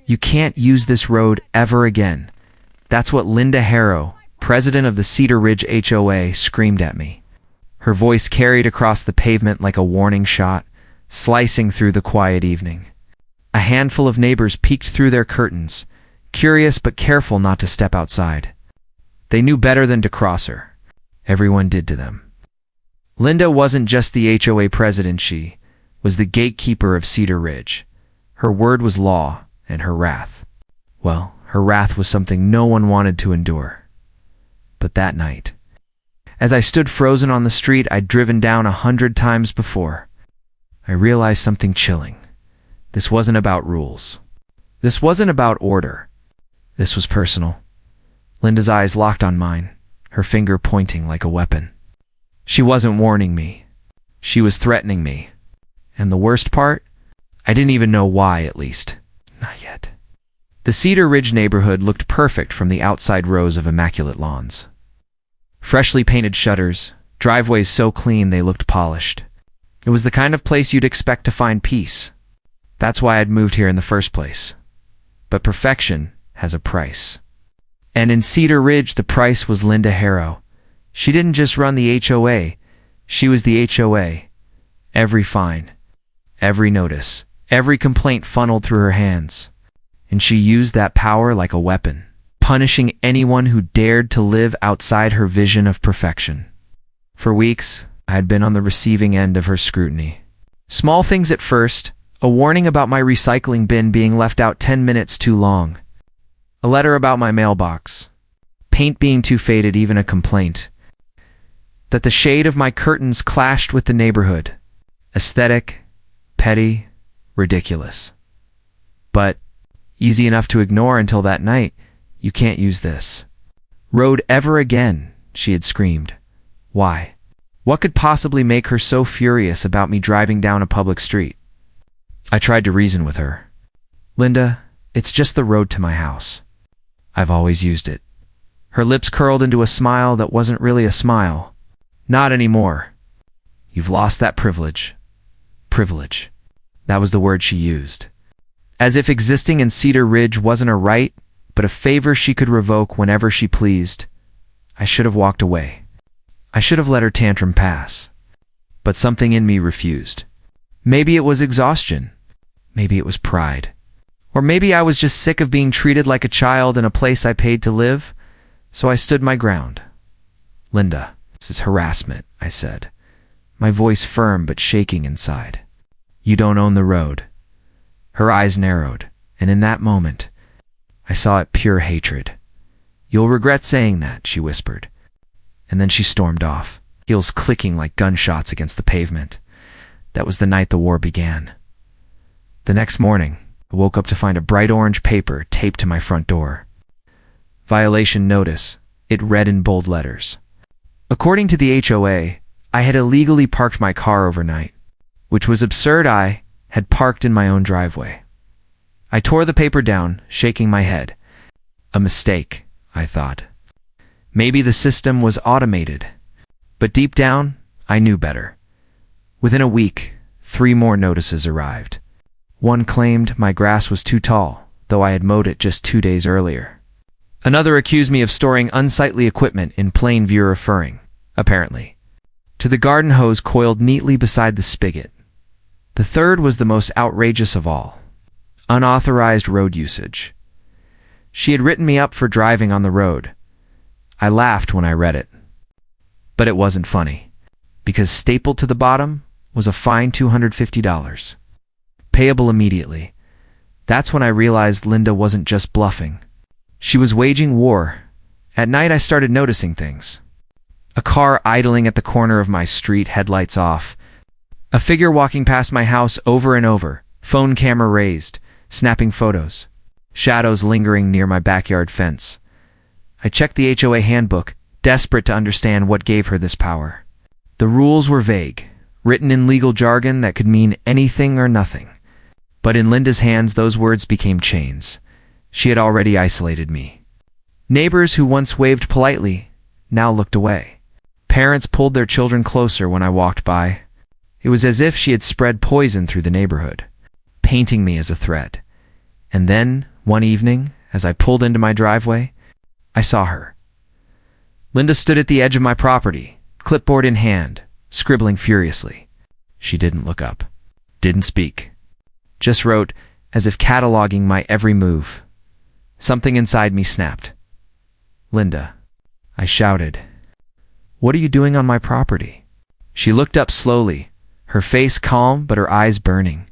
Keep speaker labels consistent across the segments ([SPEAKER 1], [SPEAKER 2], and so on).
[SPEAKER 1] "You can't use this road ever again." That's what Linda Harrow, president of the Cedar Ridge HOA, screamed at me. Her voice carried across the pavement like a warning shot, slicing through the quiet evening. A handful of neighbors peeked through their curtains, curious but careful not to step outside. They knew better than to cross her. Everyone did to them. Linda wasn't just the HOA president, she was the gatekeeper of Cedar Ridge. Her word was law, and her wrath, well, her wrath was something no one wanted to endure. But that night, as I stood frozen on the street I'd driven down 100 times before, I realized something chilling. This wasn't about rules. This wasn't about order. This was personal. Linda's eyes locked on mine, her finger pointing like a weapon. She wasn't warning me. She was threatening me. And the worst part? I didn't even know why, at least. Not yet. The Cedar Ridge neighborhood looked perfect from the outside rows of immaculate lawns. Freshly painted shutters, driveways so clean they looked polished. It was the kind of place you'd expect to find peace. That's why I'd moved here in the first place. But perfection has a price. And in Cedar Ridge, the price was Linda Harrow. She didn't just run the HOA. She was the HOA. Every fine, every notice, every complaint funneled through her hands. And she used that power like a weapon, punishing anyone who dared to live outside her vision of perfection. For weeks, I had been on the receiving end of her scrutiny. Small things at first, a warning about my recycling bin being left out 10 minutes too long, a letter about my mailbox, paint being too faded, even a complaint that the shade of my curtains clashed with the neighborhood. Aesthetic, petty, ridiculous. But easy enough to ignore until that night. "You can't use this road ever again," she had screamed. Why? What could possibly make her so furious about me driving down a public street? I tried to reason with her. "Linda, it's just the road to my house. I've always used it." Her lips curled into a smile that wasn't really a smile. "Not anymore. You've lost that privilege." Privilege. That was the word she used. As if existing in Cedar Ridge wasn't a right, but a favor she could revoke whenever she pleased. I should have walked away. I should have let her tantrum pass. But something in me refused. Maybe it was exhaustion. Maybe it was pride. Or maybe I was just sick of being treated like a child in a place I paid to live. So I stood my ground. "Linda, this is harassment," I said, my voice firm but shaking inside. "You don't own the road." Her eyes narrowed, and in that moment, I saw it pure hatred. "You'll regret saying that," she whispered. And then she stormed off, heels clicking like gunshots against the pavement. That was the night the war began. The next morning, I woke up to find a bright orange paper taped to my front door. Violation notice, it read in bold letters. According to the HOA, I had illegally parked my car overnight, which was absurd. I had parked in my own driveway. I tore the paper down, shaking my head. A mistake, I thought. Maybe the system was automated. But deep down, I knew better. Within a week, 3 more notices arrived. One claimed my grass was too tall, though I had mowed it just 2 days earlier. Another accused me of storing unsightly equipment in plain view, referring, apparently, to the garden hose coiled neatly beside the spigot. The third was the most outrageous of all: unauthorized road usage. She had written me up for driving on the road. I laughed when I read it. But it wasn't funny, because stapled to the bottom was a fine $250, payable immediately. That's when I realized Linda wasn't just bluffing. She was waging war. At night I started noticing things. A car idling at the corner of my street, headlights off. A figure walking past my house over and over, phone camera raised, snapping photos. Shadows lingering near my backyard fence. I checked the HOA handbook, desperate to understand what gave her this power. The rules were vague, written in legal jargon that could mean anything or nothing. But in Linda's hands, those words became chains. She had already isolated me. Neighbors who once waved politely now looked away. Parents pulled their children closer when I walked by. It was as if she had spread poison through the neighborhood, painting me as a threat. And then, one evening, as I pulled into my driveway, I saw her. Linda stood at the edge of my property, clipboard in hand, scribbling furiously. She didn't look up, didn't speak, just wrote as if cataloging my every move. Something inside me snapped. "Linda," I shouted. "What are you doing on my property?" She looked up slowly, her face calm but her eyes burning.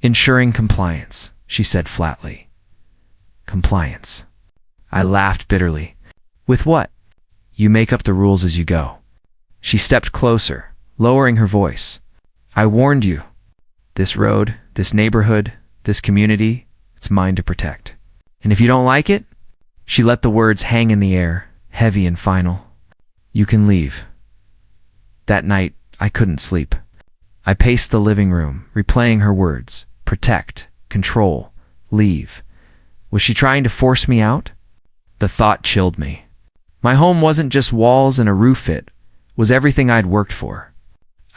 [SPEAKER 1] "Ensuring compliance," she said flatly. "Compliance." I laughed bitterly. "With what?" "You make up the rules as you go." She stepped closer, lowering her voice. "I warned you. This road, this neighborhood, this community, it's mine to protect. And if you don't like it," she let the words hang in the air, heavy and final, "you can leave." That night, I couldn't sleep. I paced the living room, replaying her words. Protect, control, leave. Was she trying to force me out? The thought chilled me. My home wasn't just walls and a roof, it was everything I'd worked for.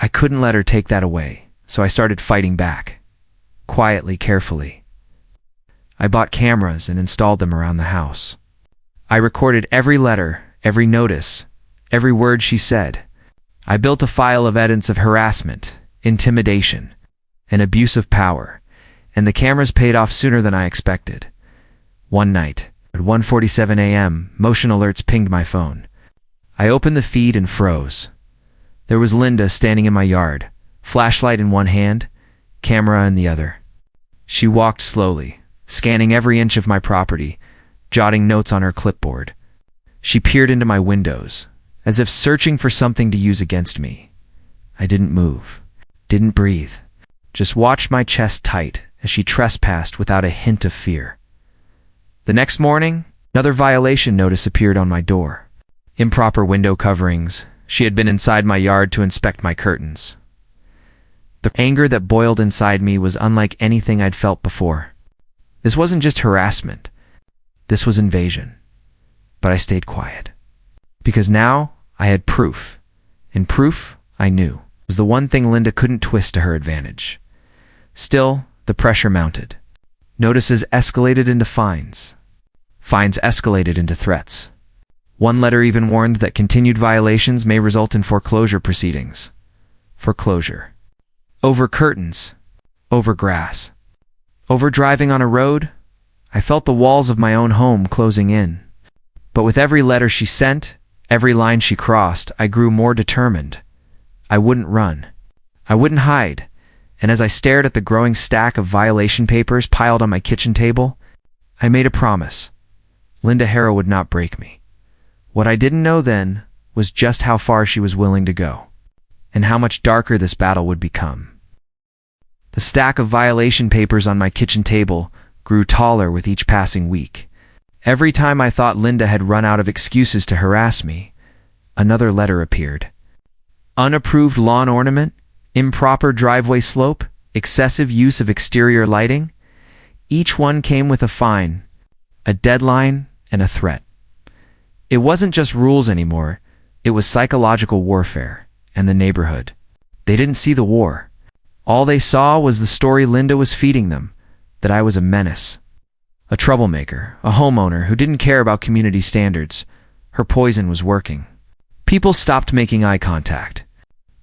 [SPEAKER 1] I couldn't let her take that away, so I started fighting back. Quietly, carefully. I bought cameras and installed them around the house. I recorded every letter, every notice, every word she said. I built a file of evidence of harassment, intimidation, and abuse of power, and the cameras paid off sooner than I expected. One night, at 1:47 a.m., motion alerts pinged my phone. I opened the feed and froze. There was Linda standing in my yard, flashlight in one hand, camera in the other. She walked slowly, scanning every inch of my property, jotting notes on her clipboard. She peered into my windows, as if searching for something to use against me. I didn't move, didn't breathe, just watched my chest tight as she trespassed without a hint of fear. The next morning, another violation notice appeared on my door. Improper window coverings. She had been inside my yard to inspect my curtains. The anger that boiled inside me was unlike anything I'd felt before. This wasn't just harassment. This was invasion. But I stayed quiet. Because now I had proof. And proof, I knew, was the one thing Linda couldn't twist to her advantage. Still, the pressure mounted. Notices escalated into fines. Fines escalated into threats. One letter even warned that continued violations may result in foreclosure proceedings. Foreclosure. Over curtains. Over grass. Over driving on a road. I felt the walls of my own home closing in. But with every letter she sent, every line she crossed, I grew more determined. I wouldn't run. I wouldn't hide. And as I stared at the growing stack of violation papers piled on my kitchen table, I made a promise. Linda Harrow would not break me. What I didn't know then was just how far she was willing to go, and how much darker this battle would become. The stack of violation papers on my kitchen table grew taller with each passing week. Every time I thought Linda had run out of excuses to harass me, another letter appeared. Unapproved lawn ornament, improper driveway slope, excessive use of exterior lighting. Each one came with a fine, a deadline, and a threat. It wasn't just rules anymore, it was psychological warfare, and the neighborhood. They didn't see the war. All they saw was the story Linda was feeding them, that I was a menace. A troublemaker, a homeowner who didn't care about community standards. Her poison was working. People stopped making eye contact.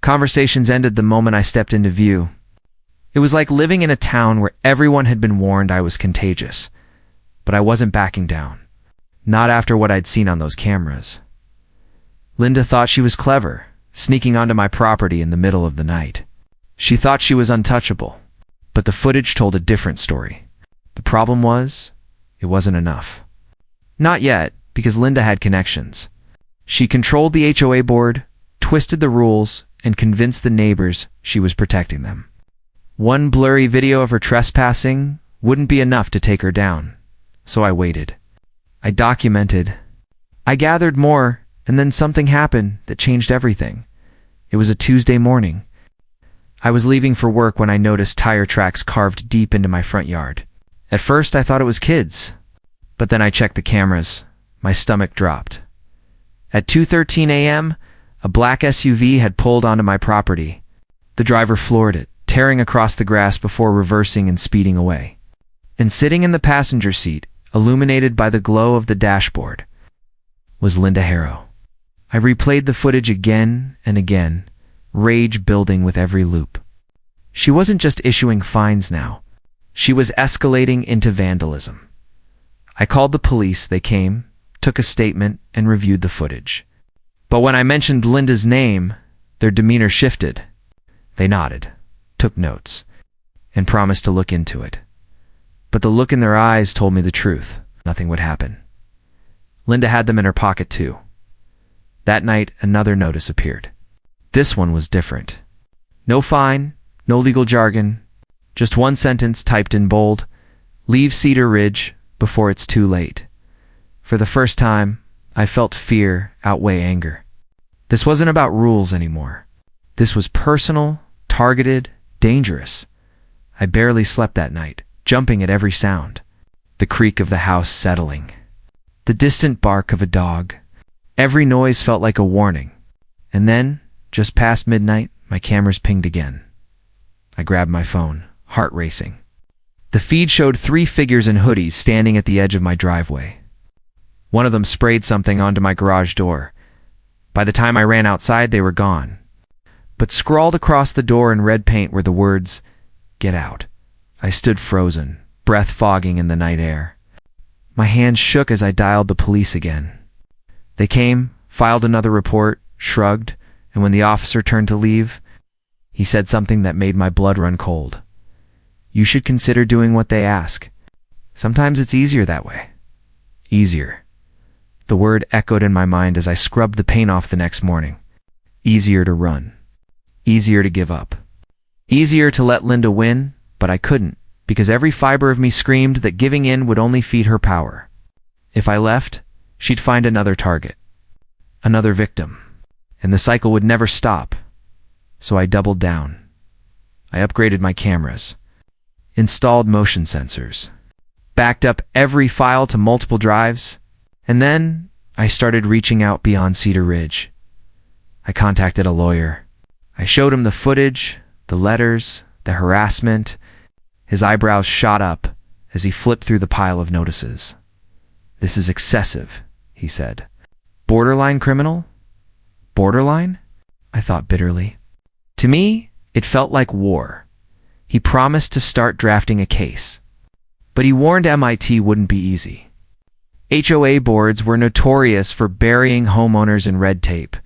[SPEAKER 1] Conversations ended the moment I stepped into view. It was like living in a town where everyone had been warned I was contagious. But I wasn't backing down. Not after what I'd seen on those cameras. Linda thought she was clever, sneaking onto my property in the middle of the night. She thought she was untouchable, but the footage told a different story. The problem was, it wasn't enough. Not yet, because Linda had connections. She controlled the HOA board, twisted the rules, and convinced the neighbors she was protecting them. One blurry video of her trespassing wouldn't be enough to take her down, so I waited. I documented. I gathered more, and then something happened that changed everything. It was a Tuesday morning. I was leaving for work when I noticed tire tracks carved deep into my front yard. At first, I thought it was kids. But then I checked the cameras. My stomach dropped. At 2:13 a.m., a black SUV had pulled onto my property. The driver floored it, tearing across the grass before reversing and speeding away. And sitting in the passenger seat, illuminated by the glow of the dashboard, was Linda Harrow. I replayed the footage again and again, rage building with every loop. She wasn't just issuing fines now. She was escalating into vandalism. I called the police. They came, took a statement, and reviewed the footage. But when I mentioned Linda's name, their demeanor shifted. They nodded, took notes, and promised to look into it. But the look in their eyes told me the truth. Nothing would happen. Linda had them in her pocket too. That night, another notice appeared. This one was different. No fine, no legal jargon, just one sentence typed in bold: "Leave Cedar Ridge before it's too late." For the first time, I felt fear outweigh anger. This wasn't about rules anymore. This was personal, targeted, dangerous. I barely slept that night, jumping at every sound. The creak of the house settling, the distant bark of a dog. Every noise felt like a warning. And then, just past midnight, my cameras pinged again. I grabbed my phone, heart racing. The feed showed 3 figures in hoodies standing at the edge of my driveway. One of them sprayed something onto my garage door. By the time I ran outside, they were gone. But scrawled across the door in red paint were the words, "Get out." I stood frozen, breath fogging in the night air. My hands shook as I dialed the police again. They came, filed another report, shrugged, and when the officer turned to leave, he said something that made my blood run cold. "You should consider doing what they ask. Sometimes it's easier that way." Easier. The word echoed in my mind as I scrubbed the paint off the next morning. Easier to run. Easier to give up. Easier to let Linda win, but I couldn't, because every fiber of me screamed that giving in would only feed her power. If I left, she'd find another target, another victim, and the cycle would never stop. So I doubled down. I upgraded my cameras, installed motion sensors, backed up every file to multiple drives, and then I started reaching out beyond Cedar Ridge. I contacted a lawyer. I showed him the footage, the letters, the harassment. His eyebrows shot up as he flipped through the pile of notices. "This is excessive," he said. "Borderline criminal? Borderline?" I thought bitterly. To me, it felt like war. He promised to start drafting a case. But he warned MIT wouldn't be easy. HOA boards were notorious for burying homeowners in red tape,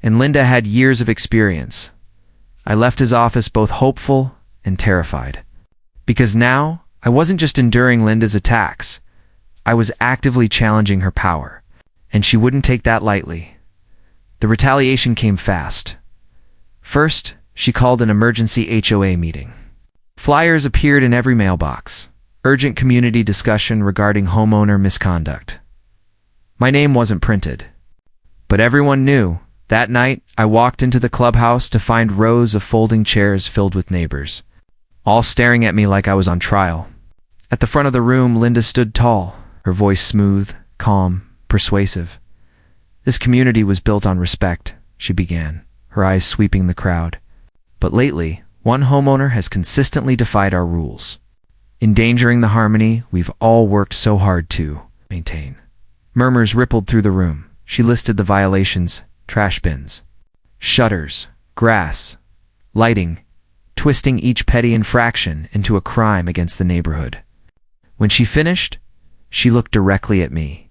[SPEAKER 1] and Linda had years of experience. I left his office both hopeful and terrified. Because now, I wasn't just enduring Linda's attacks. I was actively challenging her power, and she wouldn't take that lightly. The retaliation came fast. First, she called an emergency HOA meeting. Flyers appeared in every mailbox. Urgent community discussion regarding homeowner misconduct. My name wasn't printed, but everyone knew. That night, I walked into the clubhouse to find rows of folding chairs filled with neighbors, all staring at me like I was on trial. At the front of the room, Linda stood tall, her voice smooth, calm, persuasive. "This community was built on respect," she began, her eyes sweeping the crowd. "But lately, one homeowner has consistently defied our rules, endangering the harmony we've all worked so hard to maintain." Murmurs rippled through the room. She listed the violations: trash bins, shutters, grass, lighting, twisting each petty infraction into a crime against the neighborhood. When she finished, she looked directly at me.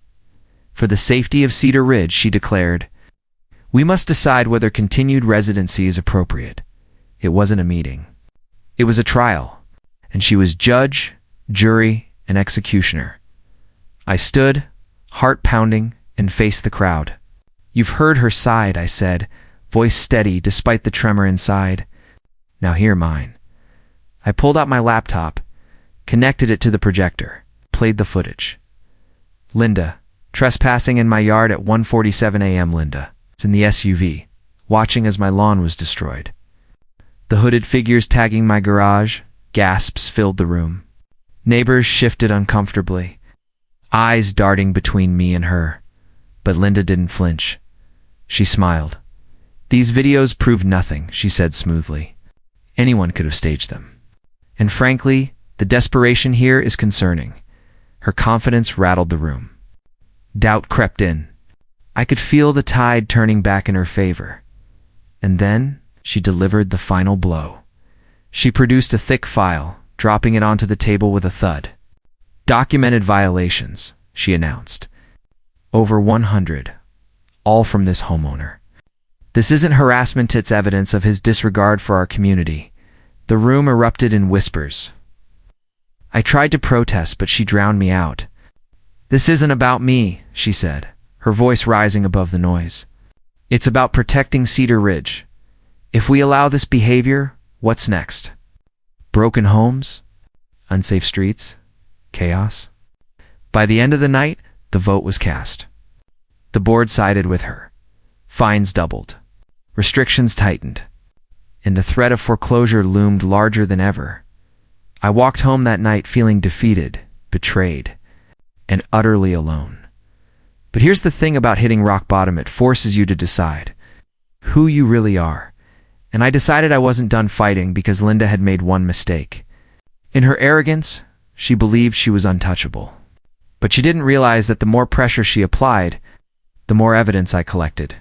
[SPEAKER 1] For the safety of Cedar Ridge, she declared, "We must decide whether continued residency is appropriate." It wasn't a meeting. It was a trial, and she was judge, jury, and executioner. I stood, heart pounding, and faced the crowd. "You've heard her side," I said, voice steady despite the tremor inside. "Now hear mine." I pulled out my laptop, connected it to the projector, played the footage. "Linda, trespassing in my yard at 1:47 a.m. Linda, it's in the SUV, watching as my lawn was destroyed." The hooded figures tagging my garage, gasps filled the room. Neighbors shifted uncomfortably, eyes darting between me and her. But Linda didn't flinch. She smiled. "These videos prove nothing," she said smoothly. "Anyone could have staged them. And frankly, The desperation here is concerning. Her confidence rattled the room. Doubt crept in. I could feel the tide turning back in her favor. And then she delivered the final blow. She produced a thick file, dropping it onto the table with a thud. Documented violations, she announced. Over 100. All from this homeowner. This isn't harassment, it's evidence of his disregard for our community. The room erupted in whispers. I tried to protest, but she drowned me out. This isn't about me, she said, her voice rising above the noise. It's about protecting Cedar Ridge. If we allow this behavior, what's next? Broken homes? Unsafe streets? Chaos? By the end of the night, the vote was cast. The board sided with her. Fines doubled. Restrictions tightened. And the threat of foreclosure loomed larger than ever. I walked home that night feeling defeated, betrayed, and utterly alone. But here's the thing about hitting rock bottom: it forces you to decide who you really are. And I decided I wasn't done fighting because Linda had made one mistake. In her arrogance, she believed she was untouchable. But she didn't realize that the more pressure she applied, the more evidence I collected.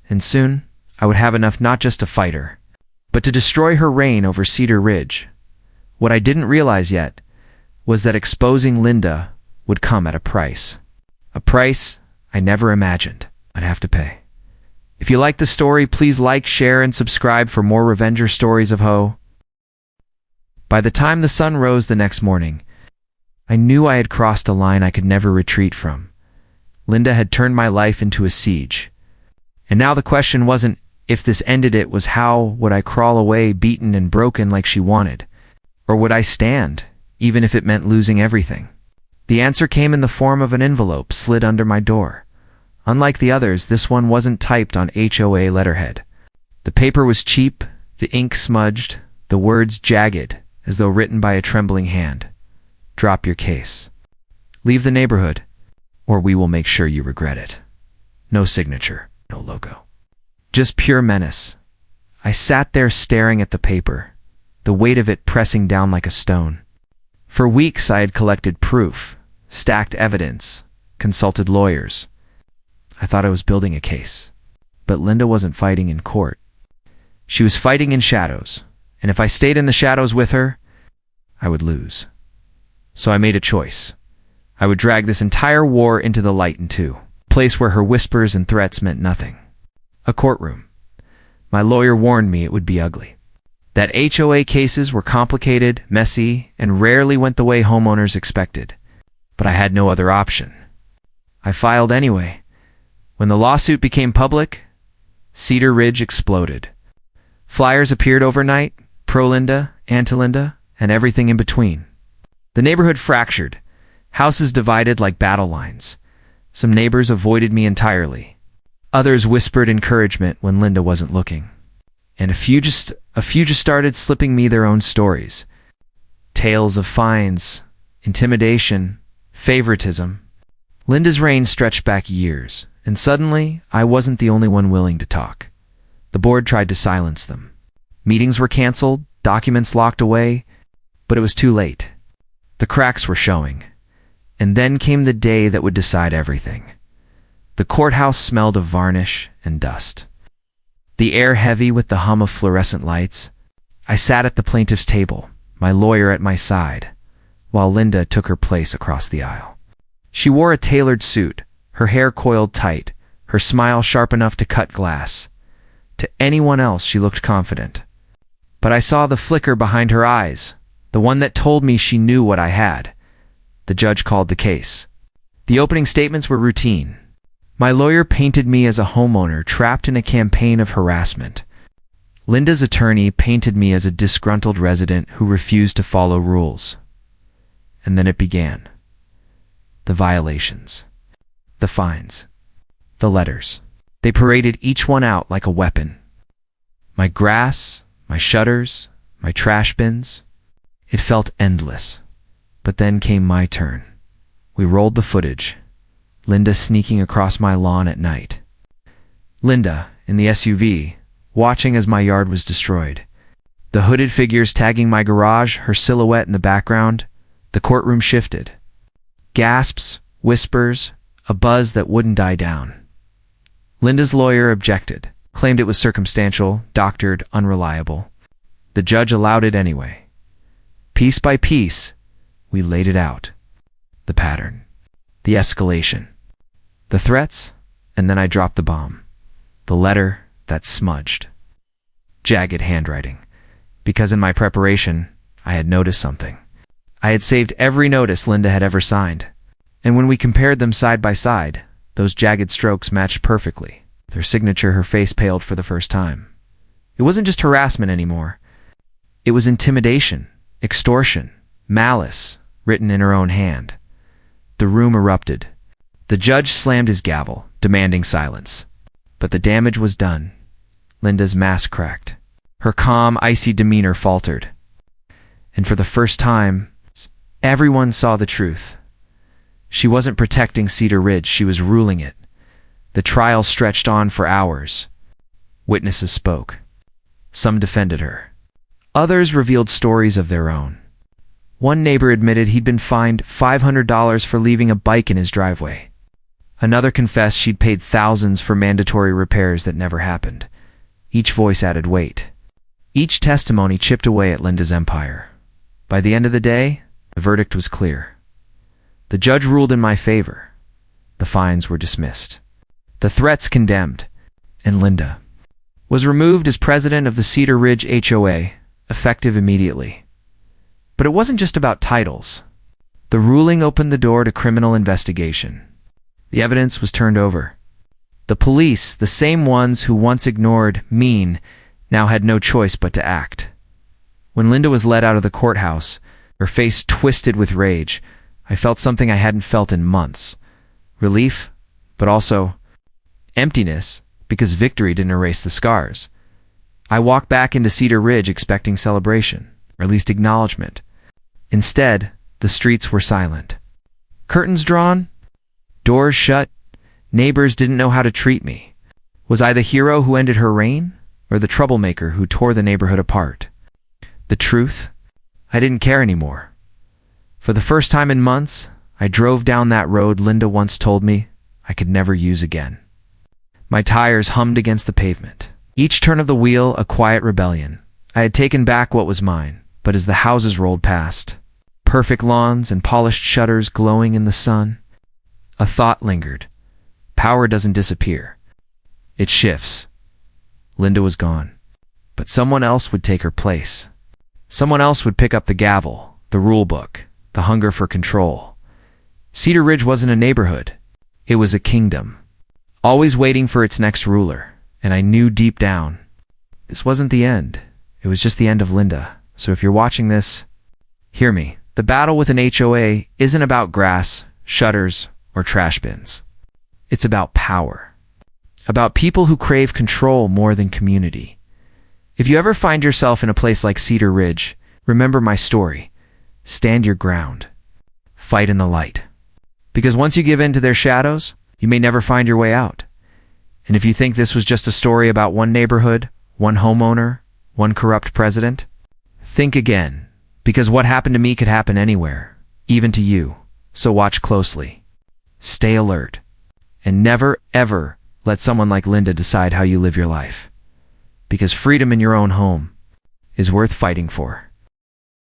[SPEAKER 1] And soon, I would have enough not just to fight her, but to destroy her reign over Cedar Ridge. What I didn't realize yet was that exposing Linda would come at a price. A price I never imagined I'd have to pay. If you like the story, please like, share, and subscribe for more Revenger stories of Ho. By the time the sun rose the next morning, I knew I had crossed a line I could never retreat from. Linda had turned my life into a siege. And now the question wasn't if this ended, it was how would I crawl away beaten and broken like she wanted? Or would I stand, even if it meant losing everything? The answer came in the form of an envelope slid under my door. Unlike the others, this one wasn't typed on HOA letterhead. The paper was cheap, the ink smudged, the words jagged, as though written by a trembling hand. Drop your case. Leave the neighborhood, or we will make sure you regret it. No signature, no logo. Just pure menace. I sat there staring at the paper, the weight of it pressing down like a stone. For weeks I had collected proof, stacked evidence, consulted lawyers. I thought I was building a case. But Linda wasn't fighting in court. She was fighting in shadows, and if I stayed in the shadows with her, I would lose. So I made a choice. I would drag this entire war into the light into a place where her whispers and threats meant nothing. A courtroom. My lawyer warned me it would be ugly. That HOA cases were complicated, messy, and rarely went the way homeowners expected. But I had no other option. I filed anyway. When the lawsuit became public, Cedar Ridge exploded. Flyers appeared overnight, pro-Linda, anti-Linda, and everything in between. The neighborhood fractured, houses divided like battle lines. Some neighbors avoided me entirely. Others whispered encouragement when Linda wasn't looking. And a few just started slipping me their own stories. Tales of fines, intimidation, favoritism. Linda's reign stretched back years, and suddenly I wasn't the only one willing to talk. The board tried to silence them. Meetings were canceled, documents locked away, but it was too late. The cracks were showing. And then came the day that would decide everything. The courthouse smelled of varnish and dust. The air heavy with the hum of fluorescent lights. I sat at the plaintiff's table, my lawyer at my side, while Linda took her place across the aisle. She wore a tailored suit, her hair coiled tight, her smile sharp enough to cut glass. To anyone else, she looked confident. But I saw the flicker behind her eyes, the one that told me she knew what I had. The judge called the case. The opening statements were routine. My lawyer painted me as a homeowner trapped in a campaign of harassment. Linda's attorney painted me as a disgruntled resident who refused to follow rules. And then it began. The violations. The fines. The letters. They paraded each one out like a weapon. My grass, my shutters, my trash bins. It felt endless. But then came my turn. We rolled the footage. Linda sneaking across my lawn at night. Linda, in the SUV, watching as my yard was destroyed. The hooded figures tagging my garage, her silhouette in the background. The courtroom shifted. Gasps, whispers, a buzz that wouldn't die down. Linda's lawyer objected, claimed it was circumstantial, doctored, unreliable. The judge allowed it anyway. Piece by piece, we laid it out. The pattern. The escalation. The threats, and then I dropped the bomb. The letter that smudged. Jagged handwriting. Because in my preparation, I had noticed something. I had saved every notice Linda had ever signed. And when we compared them side by side, those jagged strokes matched perfectly. Their signature, her face paled for the first time. It wasn't just harassment anymore. It was intimidation, extortion, malice, written in her own hand. The room erupted. The judge slammed his gavel, demanding silence. But the damage was done. Linda's mask cracked. Her calm, icy demeanor faltered. And for the first time, everyone saw the truth. She wasn't protecting Cedar Ridge, she was ruling it. The trial stretched on for hours. Witnesses spoke. Some defended her. Others revealed stories of their own. One neighbor admitted he'd been fined $500 for leaving a bike in his driveway. Another confessed she'd paid thousands for mandatory repairs that never happened. Each voice added weight. Each testimony chipped away at Linda's empire. By the end of the day, the verdict was clear. The judge ruled in my favor. The fines were dismissed. The threats condemned. And Linda was removed as president of the Cedar Ridge HOA, effective immediately. But it wasn't just about titles. The ruling opened the door to criminal investigation. The evidence was turned over. The police, the same ones who once ignored, now had no choice but to act. When Linda was led out of the courthouse, her face twisted with rage, I felt something I hadn't felt in months. Relief, but also emptiness, because victory didn't erase the scars. I walked back into Cedar Ridge expecting celebration, or at least acknowledgement. Instead, the streets were silent. Curtains drawn, doors shut, neighbors didn't know how to treat me. Was I the hero who ended her reign, or the troublemaker who tore the neighborhood apart? The truth? I didn't care anymore. For the first time in months, I drove down that road Linda once told me I could never use again. My tires hummed against the pavement. Each turn of the wheel a quiet rebellion. I had taken back what was mine, but as the houses rolled past, perfect lawns and polished shutters glowing in the sun, a thought lingered. Power doesn't disappear. It shifts. Linda was gone. But someone else would take her place. Someone else would pick up the gavel, the rule book, the hunger for control. Cedar Ridge wasn't a neighborhood. It was a kingdom, always waiting for its next ruler. And I knew deep down, this wasn't the end. It was just the end of Linda. So if you're watching this, hear me. The battle with an HOA isn't about grass, shutters, or trash bins. It's about power. About people who crave control more than community. If you ever find yourself in a place like Cedar Ridge, remember my story. Stand your ground. Fight in the light. Because once you give in to their shadows, you may never find your way out. And if you think this was just a story about one neighborhood, one homeowner, one corrupt president, think again. Because what happened to me could happen anywhere, even to you. So watch closely. Stay alert. And never, ever let someone like Linda decide how you live your life. Because freedom in your own home is worth fighting for.